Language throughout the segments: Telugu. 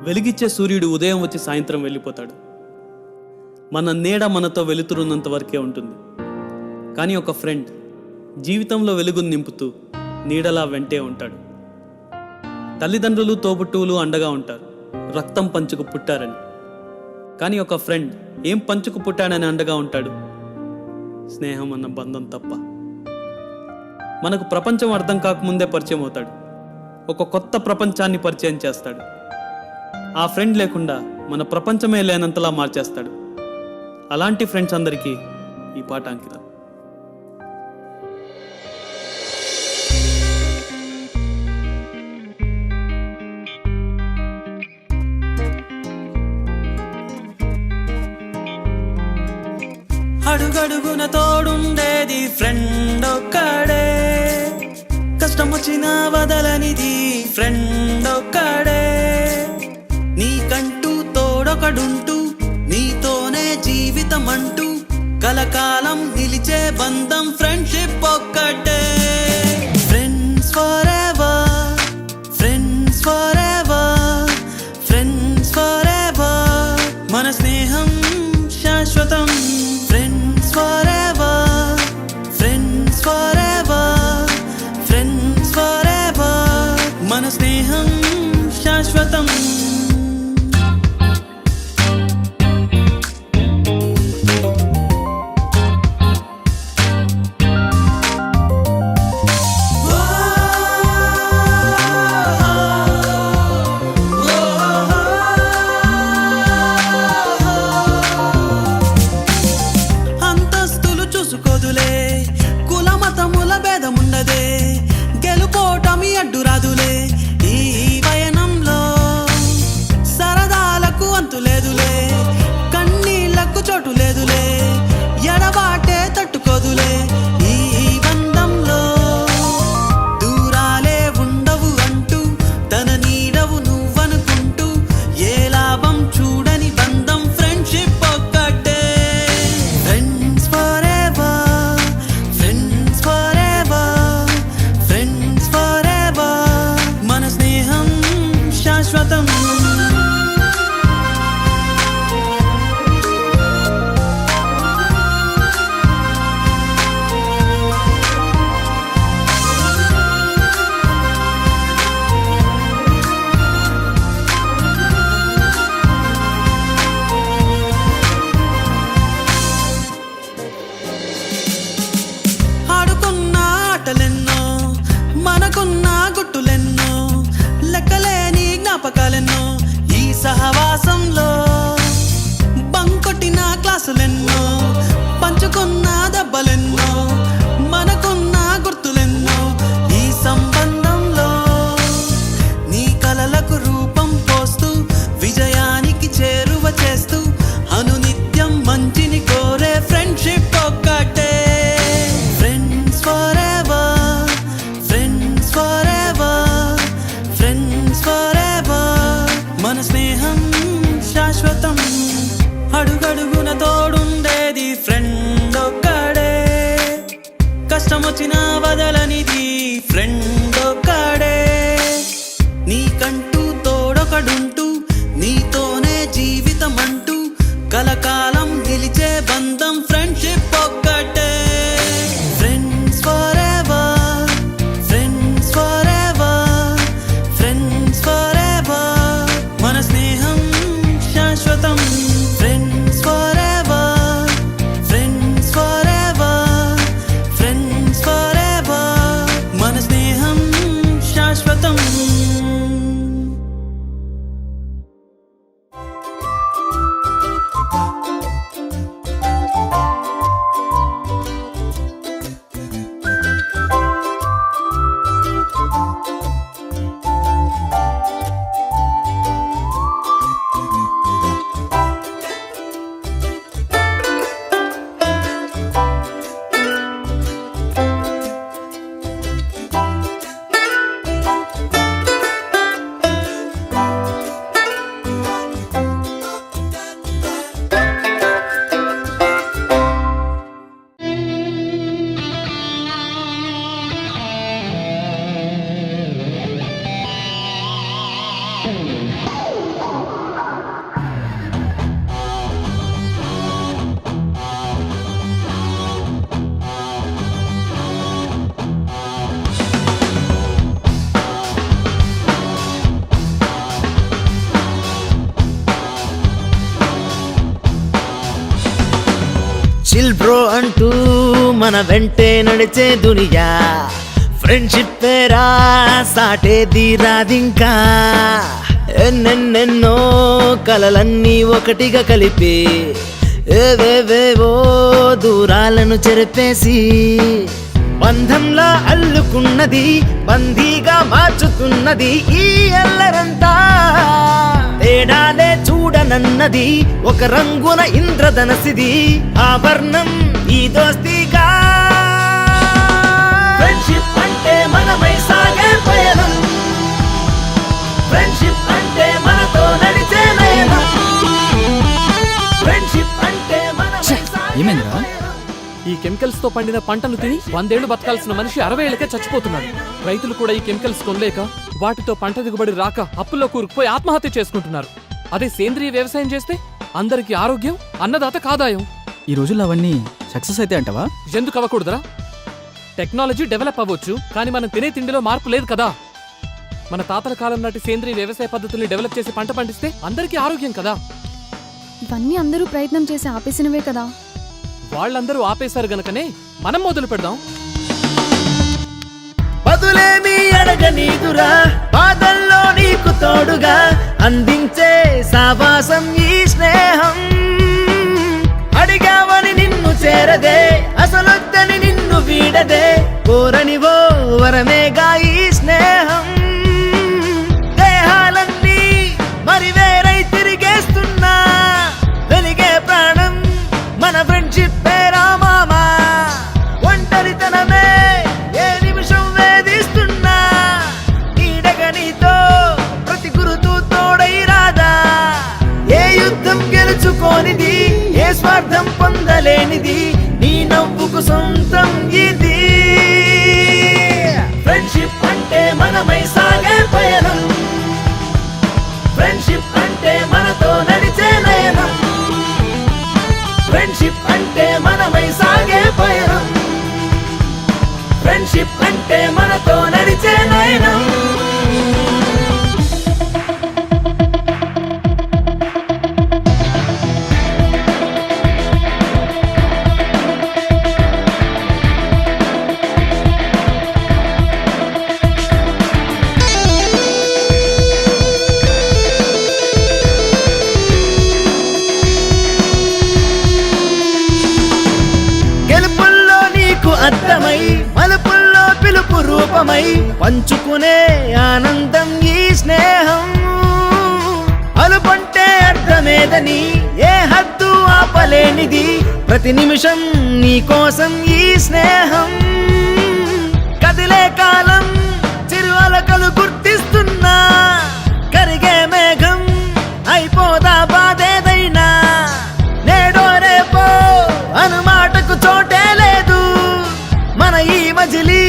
వెలిగిచ్చే సూర్యుడు ఉదయం వచ్చి సాయంత్రం వెళ్ళిపోతాడు. మన నీడ మనతో వెలుతురున్నంత వరకే ఉంటుంది. కానీ ఒక ఫ్రెండ్ జీవితంలో వెలుగును నింపుతూ నీడలా వెంటే ఉంటాడు. తల్లిదండ్రులు తోబుట్టువులు అండగా ఉంటారు, రక్తం పంచుకు పుట్టారని. కానీ ఒక ఫ్రెండ్ ఏం పంచుకు పుట్టాడని అండగా ఉంటాడు? స్నేహం అన్న బంధం తప్ప. మనకు ప్రపంచం అర్థం కాకముందే పరిచయం అవుతాడు, ఒక కొత్త ప్రపంచాన్ని పరిచయం చేస్తాడు. ఆ ఫ్రెండ్ లేకుండా మన ప్రపంచమే లేనంతలా మార్చేస్తాడు. అలాంటి ఫ్రెండ్స్ అందరికీ ఈ పాట అంకితం. అడుగడుగున తోడుండేది ఫ్రెండ్ ఒక్కడే, కష్టం వచ్చినా వదలనిది ఫ్రెండ్ ఒక్కడే. నీకంటూ తోడొకడుంటూ నీతోనే జీవితం అంటూ కలకాలం నిలిచే బంధం ఫ్రెండ్షిప్ ఒక్కటే. Friends for ever, friends for ever, friends for ever. మన స్నేహం శాశ్వతం. Friends for ever, friends for ever, friends for ever. మన స్నేహం శాశ్వతం. గెలుపోటమి అడ్డురాదులే ఈ పయనంలో, సరదాలకు అంతు లేదులే, కన్నీళ్లకు చోటు లేదులే, ఎడబాటే తట్టుకోదులే. ఈ బంధంలో దూరాలే ఉండవు అంటూ తన నీడవు నువ్వనుకుంటూ ఏ లాభం చూడని బంధం ఫ్రెండ్షిప్ ఒక్కటే. Friends for ever, friends for ever, friends for ever. మన స్నేహం శాశ్వతం. ఆడుకున్న ఆటలెన్నో, మనకున్న గుట్టులెన్నో, లెక్కలేని జ్ఞాపకాలెన్నో. ఈ సహవాసంలో బంకొట్టిన క్లాసులెన్నో, పంచుకున్న దెబ్బలెన్నో, మనకున్న గుర్తులెన్నో. ఈ సంబంధంలో నీ కలలకు రూపం పోస్తూ విజయానికి చేరువ చేస్తూ అనునిత్యం మంచిని కోరే ఫ్రెండ్షిప్ ఒక్కటే. Friends for ever, friends for ever, friends for ever. మన స్నేహం శాశ్వతం. అడుగడుగున తోడుండేది ఫ్రెండ్ ఒక్కడే, కష్టం వచ్చినా వదలనిది ఫ్రెండ్ ఒక్కడే. నీకంటూ తోడొకడుంటూ నీతోనే జీవితం అంటూ కలకాలం నిలిచే బంధం ఫ్రెండ్షిప్ ఒక్కటే. Friends for ever, friends for ever, friends for ever. మన స్నేహం శాశ్వతం. Friends for ever, friends for ever, friends for ever. మన స్నేహం శాశ్వతం. చిల్ బ్రో అంటూ మన వెంటే నడిచే దునియా ఫ్రెండ్షిప్ పేరా సాటేది రాదింకా ఎన్నెన్నెన్నో కలలన్నీ ఒకటిగా కలిపి ఏవేవేవో దూరాలను చెరిపేసి బంధంలా అల్లుకున్నది బందీగా మార్చుతున్నది ఈ అల్లరంతా తేడాలే చూడనన్నది ఒక రంగున ఇంద్రధనసిది ఆభరణం ఈ దోస్తీగా ఫ్రెండ్షిప్ అంటే మనమై సాగే పయనం ఫ్రెండ్షిప్ అంటే మనతో నడిచే నయనం ఫ్రెండ్షిప్ అంటే మనమై సాగే ఈ కెమికల్స్ తో పండిన పంటను తిని 100 ఏళ్లు బతకాల్సిన మనిషి 60 ఏళ్లకే చచ్చిపోతున్నాడు. రైతులు కూడా ఈ కెమికల్స్ కొనలేక వాటితో పంట దిగుబడి రాక అప్పుల్లో కూరుకుపోయి ఆత్మహత్య చేసుకుంటున్నారు. అదే సేంద్రియ వ్యవసాయం చేస్తే అందరికి ఆరోగ్యం, అన్నదాత కాదాయం. ఈ రోజుల్లో అవన్నీ సక్సెస్ అయితే అంటావా? ఎందుకు అవ్వకూడదురా? టెక్నాలజీ డెవలప్ అవ్వచ్చు, కానీ మనం తినే తిండిలో మార్పు లేదు కదా. మన తాతల కాలం నాటి సేంద్రియ వ్యవసాయ పద్ధతుల్ని డెవలప్ చేసి పంట పండిస్తే అందరికీ ఆరోగ్యం కదా. ఇవన్నీ అందరూ ప్రయత్నం చేసి ఆపేసినవే కదా. వాళ్ళందరూ ఆపేశారు గనకనే మనం మొదలు పెడదాం. బదులేమి అడగనీదురా బాధల్లో నీకు తోడుగా అందించే సావాసం ఈ స్నేహం అడిగావని నిన్ను చేరదే అసలొద్దని నిన్ను వీడదే కోరనివో వరమేగా ఈ స్నేహం దేహాలన్నీ మరి వేరై తిరిగేస్తున్నా వెలిగే ప్రాణం మన ఫ్రెండ్షిప్ పేరా మామా ఒంటరితనమే ఏ నిమిషం వేధిస్తున్నా నీడగా నీతో ప్రతి గురుతూ తోడై రాదా ఏ యుద్ధం గెలుచుకోనిది ఏ స్వార్థం పొందలేనిది నీ నవ్వుకు సొంతం ఇది ఫ్రెండ్షిప్ అంటే మనమై సాగే పయనం ఫ్రెండ్షిప్ అంటే మనతో నడిచే నయనం ఫ్రెండ్షిప్ అంటే మనమై సాగే పయనం ఫ్రెండ్షిప్ అంటే మనతో నడిచే నయనం అర్థమై మలుపుల్లో పిలుపు రూపమై పంచుకునే ఆనందం ఈ స్నేహం అలుపంటే అర్థమేదని ఏ హద్దు ఆపలేనిది ప్రతి నిమిషం నీ కోసం ఈ స్నేహం కదిలే కాలం చిరు అలకలు గుర్తిస్తున్నా కరిగే మేఘం అయిపోదా బాధేదైనా నేడో రేపో అనుమాటకు చోటే లేదు మన ఈ మజిలీ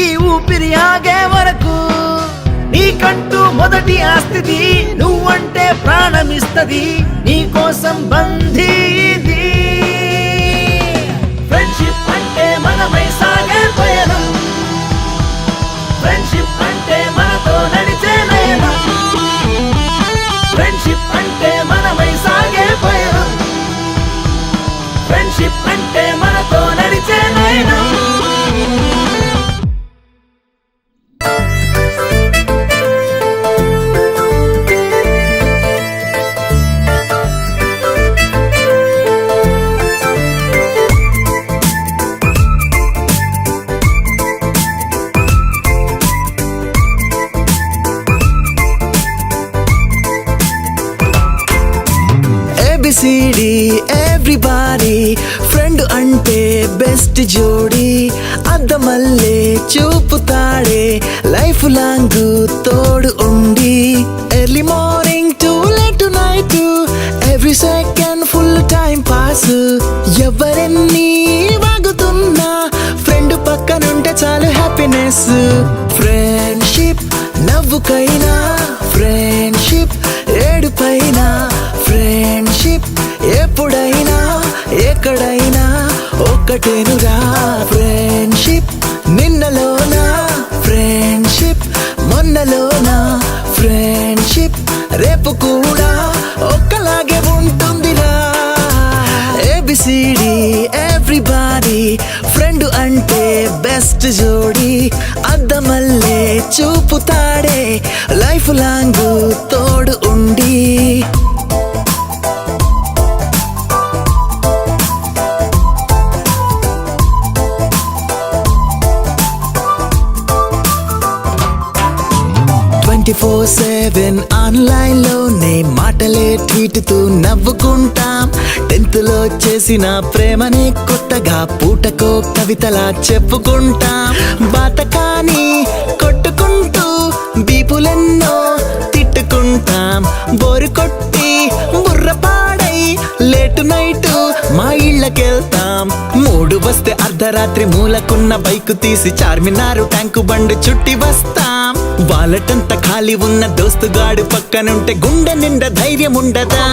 ఈ ఊపిరి ఆగే వరకు నీకంటూ మొదటి ఆస్తిది నువ్వంటే ప్రాణమిస్తది నీ కోసం బంధీ ఇది ఫ్రెండ్షిప్ అంటే మనమై సాగే పయనం ఫ్రెండ్షిప్ అంటే మనతో నడిచే నయనం ఫ్రెండ్షిప్ అంటే మనమై సాగే పయనం ఫ్రెండ్షిప్ అంటే మనతో నడిచే నయనం ABCD everybody ఫ్రెండ్ అంటే బెస్ట్ జోడి అద్దమల్లే చూపుతాడే లైఫ్ లాంగ్ తోడు ఉండి early morning to late night every second full time pass ఎవరెన్ని వాగుతున్నా ఫ్రెండ్ పక్కనుంటే చాలు హ్యాపీనెస్ ఫ్రెండ్షిప్ నవ్వుకైనా ఫ్రెండ్షిప్ ఏడుపైనా ఫ్రెండ్షిప్ ఎప్పుడైనా ఎక్కడైనా ఒక్కటేనురా ఫ్రెండ్షిప్ నిన్నలోనా ఫ్రెండ్షిప్ మొన్నలోనా ఫ్రెండ్షిప్ రేపు కూడా ఒక్కలాగే ఉంటుందిరా ABCD చూపుతాడే లైఫ్ లాంగ్ తోడు ఉండి. ఆన్లైన్ లోనే మాటలే ట్వీట్తో నవ్వుకుంటాం. 10th లో చేసిన ప్రేమని కొత్తగా పూటకో కవితలా చెప్పుకుంటాం. బాతకాని కొట్టుకుంటూ బీపులెన్నో తిట్టుకుంటాం. బోరు కొట్టి బుర్రపాడై లేటు నైటు మా ఇళ్ళకెళ్తాం. మూడు వస్తే అర్ధరాత్రి మూలకున్న బైకు తీసి చార్మినారు ట్యాంకు బండు చుట్టి వస్తాం. వాలటంతా ఖాళీ ఉన్న దోస్తుగాడు పక్కనుంటే గుండె నిండా ధైర్యం ఉండదా.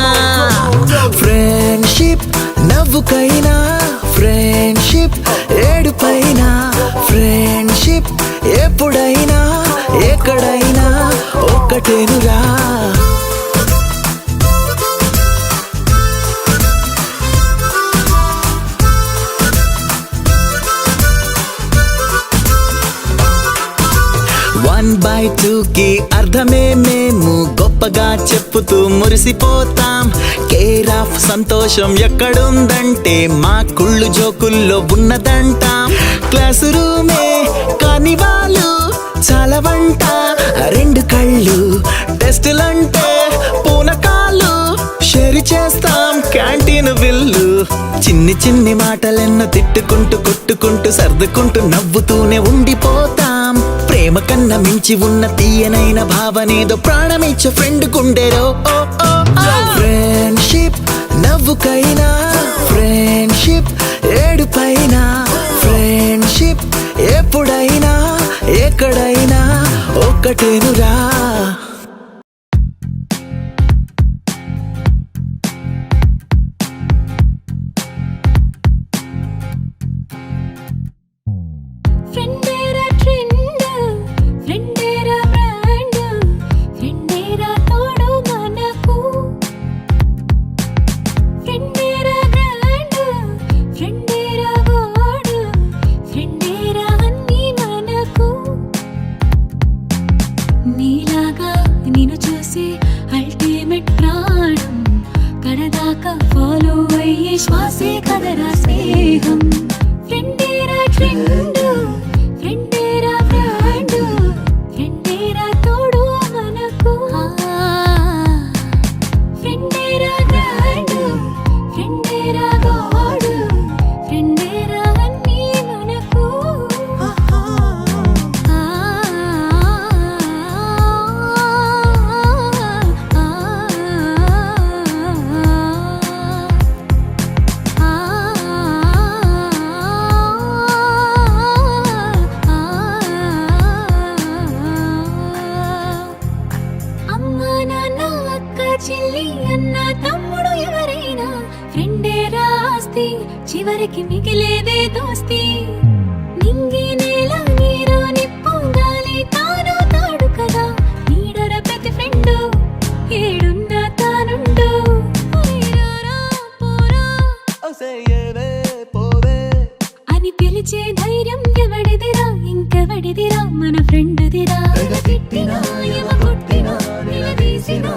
ఫ్రెండ్షిప్ నవ్వుకైనా, ఫ్రెండ్షిప్ ఏడుపైనా, ఫ్రెండ్షిప్ ఎప్పుడైనా ఎక్కడైనా ఒక్కటేనురా. వన్ బై టూ కి అర్థమే మేము గొప్పగా చెప్పుతూ మురిసిపోతాం. కేర్ ఆఫ్ సంతోషం ఎక్కడుందంటే మా కుళ్ళు జోకుల్లో ఉన్నదంటాం. క్లాసు రూమే కాని వాళ్ళు చాలా వంట, రెండు కళ్ళు టెస్టులంటే పూనకాలు షేర్ చేస్తాం క్యాంటీన్ బిల్లు. చిన్ని చిన్ని మాటలెన్నో తిట్టుకుంటూ కొట్టుకుంటూ సర్దుకుంటూ నవ్వుతూనే ఉండిపోతాం. ప్రేమ కన్నా మించి ఉన్న తీయనైన భావనేదో ప్రాణమిచ్చే ఫ్రెండ్ గుండెరో. ఫ్రెండ్షిప్ నవ్వుకైనా, ఫ్రెండ్షిప్ ఏడుపైనా, ఫ్రెండ్షిప్ ఎప్పుడైనా ఎక్కడైనా ఒక్కటేనురా. ఫాలో అయ్యే శ్వాసే కదరా స్నేహం. ఫ్రెండేరా ట్రెండ్, ఫ్రెండేరా ఫ్రెండ్, ఫ్రెండేరా తోడు మనకు. ఫ్రెండేరా గ్రాండ్, ఫ్రెండేరా గాడ్, ఫ్రెండేరా అన్నీ మనకు. చెల్లి అన్న తమ్ముడు ఎవరైనా ఫ్రెండే రాస్తి, చివరికి మిగిలేదే దోస్తి. నింగి నేల నీరు నిప్పు గాలి తాను తాడు కదా, నీడర ప్రతి ఫ్రెండు ఏడున్న తానుండు. అని పిలిచే ధైర్యం ఎవడిదిరా, ఇంకెవడిదిరా, మన ఫ్రెండ్దిరా. తిట్టినా ఎవ కొట్టినా నిలదీసినా